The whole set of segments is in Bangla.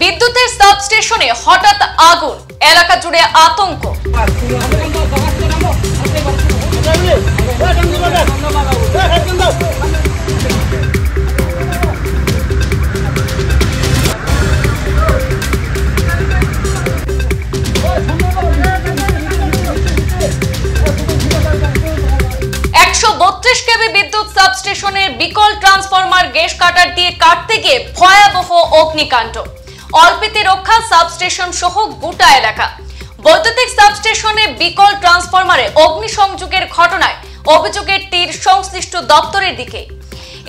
বিদ্যুতের সাবস্টেশনে হঠাৎ আগুন, এলাকা জুড়ে আতঙ্ক। কেবি বিদ্যুৎ সাবস্টেশনের বিকল ট্রান্সফরমার গ্যাস কাটার দিয়ে কাটতে গিয়ে ভয়াবহ অগ্নিকাণ্ড। অল্পেতে রক্ষা সাবস্টেশন সহ গোটা এলাকা। বৈদ্যুতিক সাবস্টেশনে বিকল ট্রান্সফরমারে অগ্নিসংযোগের ঘটনায় অভিযোগের তীর সংশ্লিষ্ট দপ্তরের দিকে।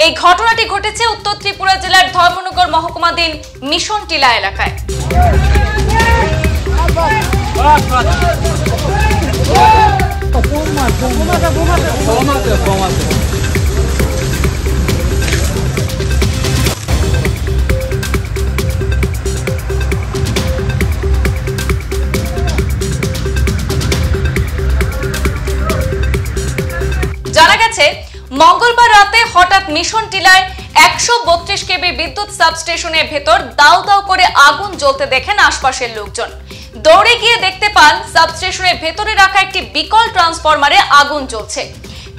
এই ঘটনাটি ঘটেছে উত্তর ত্রিপুরা জেলার ধর্মনগর মহকুমাধীন মিশন টিলা এলাকায়। জানা গেছে মঙ্গলবার রাতে হঠাৎ মিশন টিলায় 132 কেবি বিদ্যুৎ সাবস্টেশনের ভেতর দাউ দাউ করে আগুন জ্বলতে দেখেন আশপাশের লোকজন। দৌড়ে গিয়ে দেখতে পান সাবস্টেশনের ভেতরে রাখা একটি বিকল ট্রান্সফরমারে আগুন জ্বলছে।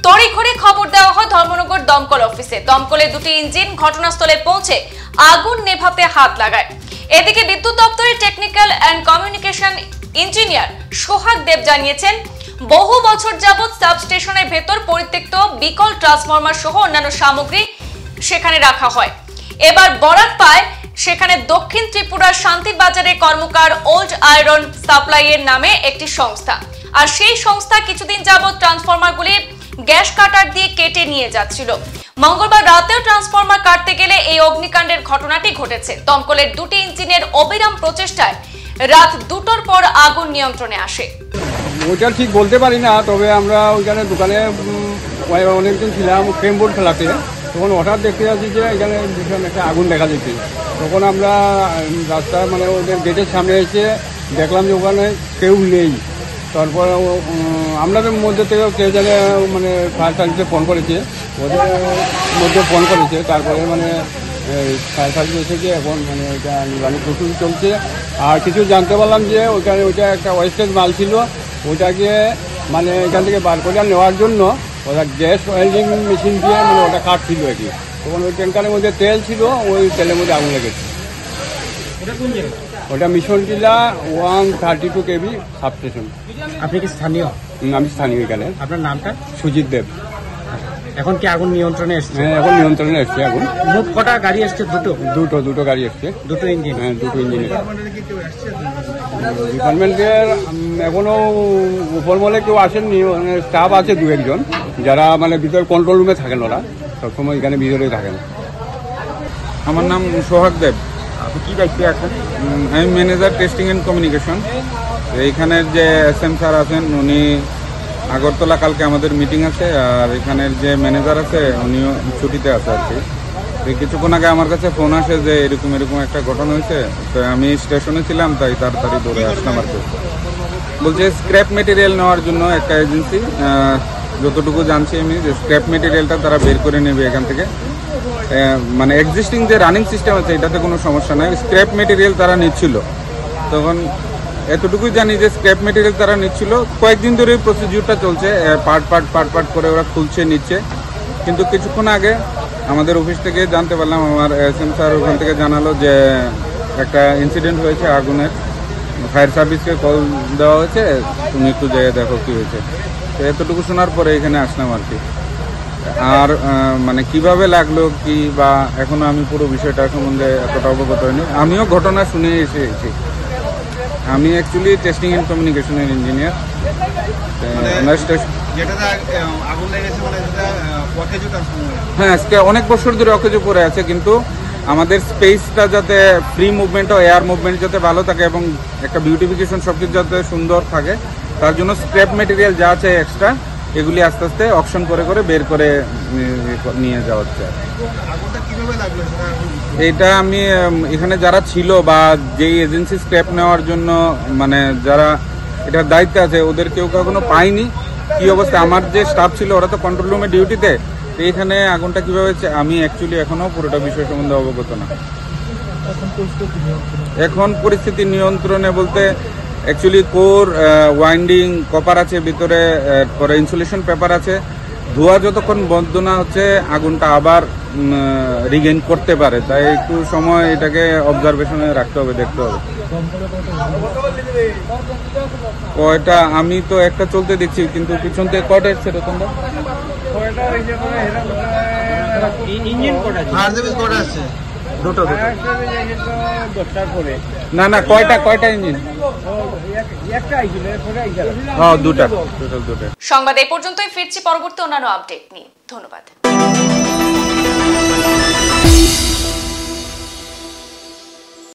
তড়িঘড়ি খবর দেওয়া হয় ধর্মনগর দমকল অফিসে। দমকলের দুটি ইঞ্জিন ঘটনাস্থলে পৌঁছে আগুন নেভাতে হাত লাগায়। এদিকে বিদ্যুৎ দপ্তরের টেকনিক্যাল অ্যান্ড কমিউনিকেশন ইঞ্জিনিয়ার সোহাগ দেব জানিয়েছেন, বহু বছর যাবৎ সাবস্টেশনের ভেতর পরিত্যক্ত বিকল ট্রান্সফরমার সহ অন্যান্য সামগ্রী সেখানে রাখা হয়। এবার বরাত পায় সেখানে দক্ষিণ ত্রিপুরার শান্তির বাজারে কর্মকার ওল্ড আয়রন সাপ্লাইয়ের নামে একটি সংস্থা। আর সেই সংস্থা কিছুদিন যাবৎ ট্রান্সফরমারগুলি গ্যাস কাটার দিয়ে কেটে নিয়ে যাচ্ছিল। মঙ্গলবার রাতেও ট্রান্সফরমার কাটতে গেলে এই অগ্নিকাণ্ডের ঘটনাটি ঘটেছে। দমকলের দুটি ইঞ্জিনের অবিরাম প্রচেষ্টায় রাত 2টোর পর আগুন নিয়ন্ত্রণে আসে। ওইটা ঠিক বলতে পারি না, তবে আমরা ওইখানে দোকানে অনেকদিন ছিলাম ফ্রেম বোর্ড খেলাতে, তখন হঠাৎ দেখতে যাচ্ছি যে এখানে ভীষণ একটা আগুন দেখা যাচ্ছে। তখন আমরা রাস্তা মানে ওদের গেটের সামনে এসে দেখলাম যে ওখানে কেউ নেই। তারপর আপনাদের মধ্যে থেকেও কেউ জানে মানে ফায়ার সার্ভিসে ফোন করেছে, ওদের মধ্যে ফোন করেছে। তারপরে মানে ফায়ার সার্ভিস এসেছে, এখন মানে ওইটা নিবারণ প্রস্তুতি চলছে। আর কিছু জানতে পারলাম যে ওইখানে ওইটা একটা ওয়েস্টেজ মাল ছিল, ওইটাকে মানে এখান থেকে বার করে নেওয়ার জন্য ওটা গ্যাস ওয়েল্ডিং মেশিন দিয়ে মানে ওটা কাটছিল আর কি। তখন ওই ট্যাঙ্কারের মধ্যে তেল ছিল, ওই তেলের মধ্যে আগুন লেগেছে। ওটা মিশন টিলা 132 কেবি সাবস্টেশন। আপনি কি স্থানীয়? আমি স্থানীয় এখানে। আপনার নামটা? সুজিত দেব। এখন কি আগুন নিয়ন্ত্রণে এসছে? হ্যাঁ, এখন নিয়ন্ত্রণে এসছে আগুন। মোট কটা গাড়ি এসছে? দুটো গাড়ি এসছে। দুটো ইঞ্জিন? হ্যাঁ, দুটো ইঞ্জিনের। ডিপার্টমেন্টের এখনো উপরমহলে কেউ আসেননি, স্টাফ আছে 2-1 যারা মানে ভিতরে কন্ট্রোল রুমে থাকেন, ওরা সবসময় এখানে ভিতরেই থাকেন। আমার নাম সোহাগ দেব। আপনি কি দায়িত্বে আছেন? আমি ম্যানেজার টেস্টিং অ্যান্ড কমিউনিকেশন। এইখানের যে এসএম স্যার আছেন উনি আগরতলা, কালকে আমাদের মিটিং আছে। আর এখানের যে ম্যানেজার আছে উনিও ছুটিতে আছে আর কি। কিছুক্ষণ আগে আমার কাছে ফোন আসে যে এরকম একটা ঘটনা হয়েছে। তো আমি স্টেশনে ছিলাম, তাই তাড়াতাড়ি দৌড়ে আসলাম আর কি। বলছে স্ক্র্যাপ মেটেরিয়াল নেওয়ার জন্য একটা এজেন্সি, যতটুকু জানছি আমি, যে স্ক্র্যাপ মেটেরিয়ালটা তারা বের করে নেবে এখান থেকে। মানে এক্সিস্টিং যে রানিং সিস্টেম আছে এটাতে কোনো সমস্যা নাই, স্ক্র্যাপ মেটেরিয়াল তারা নিচ্ছিল। তখন এতটুকুই জানি যে স্ক্র্যাপ মেটেরিয়াল তারা নিচ্ছিল। কয়েকদিন ধরে প্রসিডিউরটা চলছে, পার্ট করে ওরা খুলছে নিচ্ছে। কিন্তু কিছুক্ষণ আগে আমাদের অফিস থেকে জানতে পারলাম, আমার এসএম স্যার ওখান থেকে জানালো যে একটা ইনসিডেন্ট হয়েছে আগুনের। ফায়ার সার্ভিসকে কল দেওয়া হয়েছে, তুমি একটু যেয়ে দেখো কী হয়েছে। তো এতটুকু শোনার পরে এখানে আসলাম আর কি। আর মানে কিভাবে লাগলো কি বা এখনো আমি পুরো বিষয়টা সম্বন্ধে এতটা অবগত হয়নি। আমিও ঘটনা শুনে এসেছি। আমি অ্যাকচুয়ালি টেস্টিং অ্যান্ড কমিউনিকেশনের ইঞ্জিনিয়ার। হ্যাঁ, আজকে অনেক বছর ধরে অকেজো পড়ে আছে, কিন্তু আমাদের স্পেসটা যাতে ফ্রি মুভমেন্ট ও এয়ার মুভমেন্ট যাতে ভালো থাকে এবং একটা বিউটিফিকেশন সবকিছু যাতে সুন্দর থাকে, তার জন্য স্ক্র্যাপ মেটেরিয়াল যা আছে এক্সট্রা এগুলি আস্তে আস্তে অপশন করে বের করে নিয়ে যাওয়া হচ্ছে। এটা আমি এখানে যারা ছিল বা যেই এজেন্সি স্ক্র্যাপ নেওয়ার জন্য মানে যারা এটার দায়িত্বে আছে ওদের কেউ কখনো পাইনি। কি অবস্থা, আমার যে স্টাফ ছিল ওরা তো কন্ট্রোল রুমে ডিউটিতে, এইখানে আগুনটা কিভাবে আমি অ্যাকচুয়ালি এখনো পুরোটা বিষয় সম্বন্ধে অবগত না। এখন পরিস্থিতি নিয়ন্ত্রণে বলতে অ্যাকচুয়ালি কোর ওয়াইন্ডিং কপার আছে ভিতরে, পরে ইনসুলেশন পেপার আছে। ধোঁয়া যতক্ষণ বন্ধ না হচ্ছে আগুনটা আবার রিগেইন করতে পারে, তাই একটু সময় এটাকে অবজারভেশনে রাখতে হবে, দেখতে হবে। কয়টা আমি তো একটা চলতে দেখছি, কিন্তু পিছন থেকে কয়টা এসছে তোমরা? না কয়টা ইঞ্জিন? হ্যাঁ, দুটা। সংবাদ এই পর্যন্তই, ফিরছি পরবর্তী অন্যান্য আপডেট নিয়ে। ধন্যবাদ।